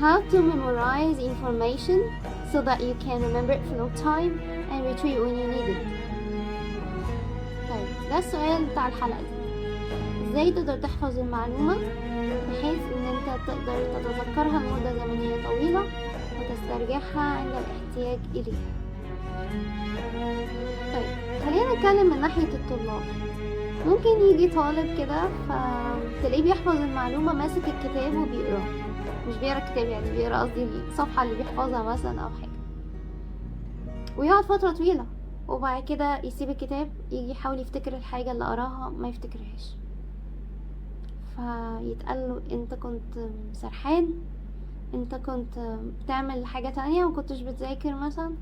how to memorize information so that you can remember it for no time and retrieve when you need it. طيب ده السؤال بتاع الحلقة دي، ازاي تقدر تحفظ المعلومة بحيث ان انت تقدر تتذكرها لمدة زمنية طويلة وتسترجعها عند الاحتياج اليها. طيب خلينا نتكلم من ناحية الطلاب. ممكن يجي طالب كده فتلاقيه بيحفظ المعلومة ماسك الكتاب وبيقراه، مش بيقرا الكتاب يعني بيقرا قصدي الصفحة اللي بيحفظها مثلا او حاجة، ويقعد فترة طويلة وبعد كده يسيب الكتاب يجي يحاول يفتكر الحاجة اللي قراها ما يفتكرهاش، فيتقاله انت كنت سرحان، انت كنت بتعمل حاجة تانية ومكنتش بتذاكر مثلا.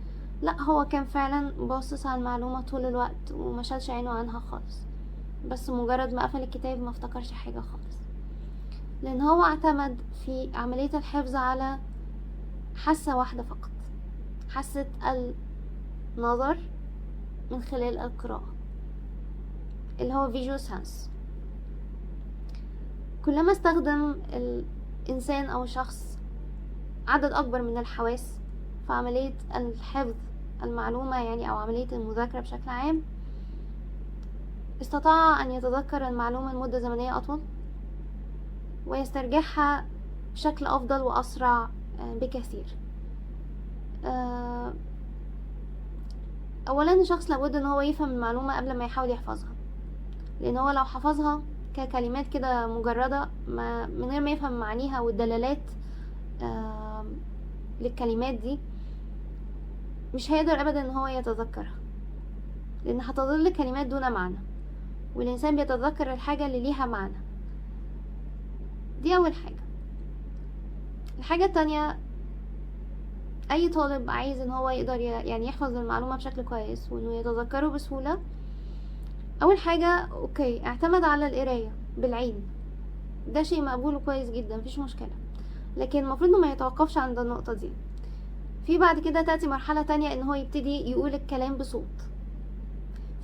لا، هو كان فعلا باصص على المعلومة طول الوقت وما شالش عينه عنها خالص، بس مجرد ما قفل الكتاب ما افتكرش حاجة خالص، لان هو اعتمد في عملية الحفظ على حاسة واحدة فقط، حاسة النظر من خلال القراءة اللي هو visual sense. كلما استخدم الإنسان أو الشخص عدد أكبر من الحواس في عملية الحفظ المعلومة يعني أو عملية المذاكرة بشكل عام، استطاع أن يتذكر المعلومة لمدة زمنية أطول ويسترجعها بشكل أفضل وأسرع بكثير. أولا الشخص لابد أن هو يفهم المعلومة قبل ما يحاول يحفظها، لأن هو لو حفظها ككلمات كده مجردة من غير ما يفهم معانيها والدلالات للكلمات دي مش هيقدر أبدا أن هو يتذكرها، لأن هتظل كلمات دون معنى، والإنسان بيتذكر الحاجة اللي ليها معنى. دي أول حاجة. الحاجة التانية، أي طالب عايز أن هو يقدر يعني يحفظ المعلومة بشكل كويس وأنه يتذكره بسهولة، أول حاجة أوكي اعتمد على القراية بالعين، ده شيء مقبول وكويس جدا مفيش مشكلة، لكن المفروض ما يتوقفش عند النقطة دي. في بعد كده تأتي مرحلة تانية ان هو يبتدي يقول الكلام بصوت.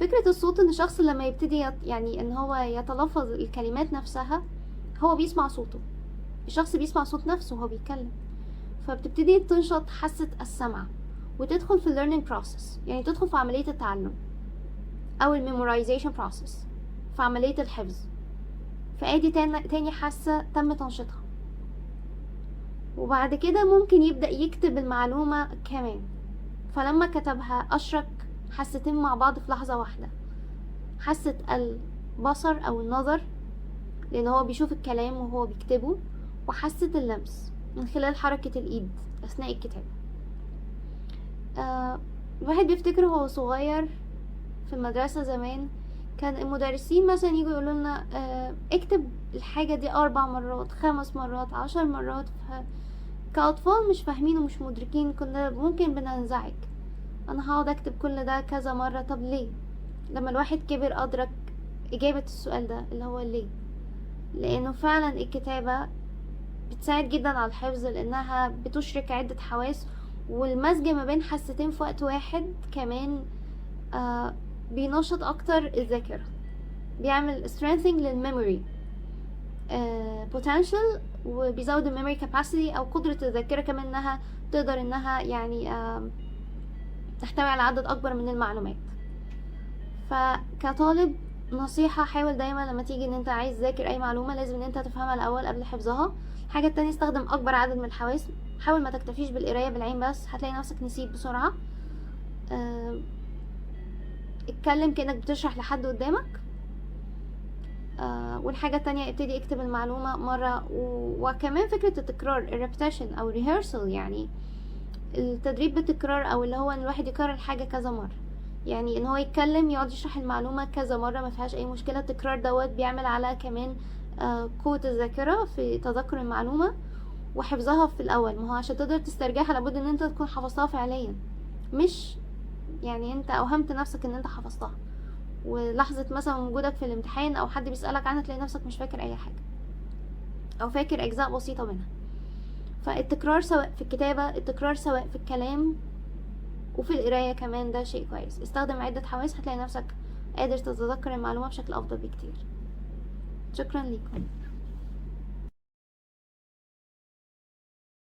فكرة الصوت ان الشخص لما يبتدي يعني ان هو يتلفظ الكلمات نفسها هو بيسمع صوته، الشخص بيسمع صوت نفسه وهو بيتكلم، فبتبتدي تنشط حاسة السمع وتدخل في learning process، يعني تدخل في عملية التعلم او memorization process، في عملية الحفظ. فادي تاني حاسة تم تنشيطها، وبعد كده ممكن يبدأ يكتب المعلومة كمان، فلما كتبها أشرك حاستين مع بعض في لحظة واحدة، حاسة البصر أو النظر لأن هو بيشوف الكلام وهو بيكتبه، وحاسة اللمس من خلال حركة الإيد أثناء الكتابة. الواحد بيفتكر هو صغير في المدرسة زمان كان المدرسين مثلا يجوا يقولوا لنا اكتب الحاجة دي 4 مرات 5 مرات 10 مرات، كأطفال مش فاهمين ومش مدركين كنا ممكن بننزعج، انا هقعد اكتب كل ده كذا مرة. طب ليه؟ لما الواحد كبر ادرك اجابة السؤال ده اللي هو ليه، لانه فعلا الكتابة بتساعد جدا على الحفظ، لانها بتشرك عدة حواس، والمزج ما بين حاستين في وقت واحد كمان بينشط اكتر الذاكرة، بيعمل strengthening للميموري potential، وبيزود الميموري capacity او قدرة الذاكرة كمان انها تقدر انها يعني تحتوي على عدد اكبر من المعلومات. فكطالب نصيحة، حاول دايما لما تيجي ان انت عايز تذاكر اي معلومة لازم ان انت تفهمها الاول قبل حفظها. الحاجة التانية، استخدم اكبر عدد من الحواس، حاول ما تكتفيش بالقراية بالعين بس، هتلاقي نفسك نسيت بسرعة. اتكلم كأنك بتشرح لحد قدامك. والحاجة التانية، ابتدي اكتب المعلومة مرة وكمان فكرة التكرار الريبتيشن او rehearsal، يعني التدريب بالتكرار، او اللي هو ان الواحد يكرر الحاجة كذا مرة، يعني ان هو يتكلم يقعد يشرح المعلومة كذا مرة ما فيهاش اي مشكلة. التكرار دوت بيعمل على كمان قوة الذاكرة في تذكر المعلومة وحفظها في الاول. ما هو عشان تقدر تسترجعها لابد ان انت تكون حفظتها فعليا، مش يعني انت اوهمت نفسك ان انت حفظتها، ولحظة مثلا وجودك في الامتحان او حد بيسألك عنها تلاقي نفسك مش فاكر اي حاجة او فاكر اجزاء بسيطة منها. فالتكرار سواء في الكتابة، التكرار سواء في الكلام وفي القراية كمان، ده شيء كويس. استخدم عدة حواس هتلاقي نفسك قادر تتذكر المعلومة بشكل افضل بكتير. شكرا لكم.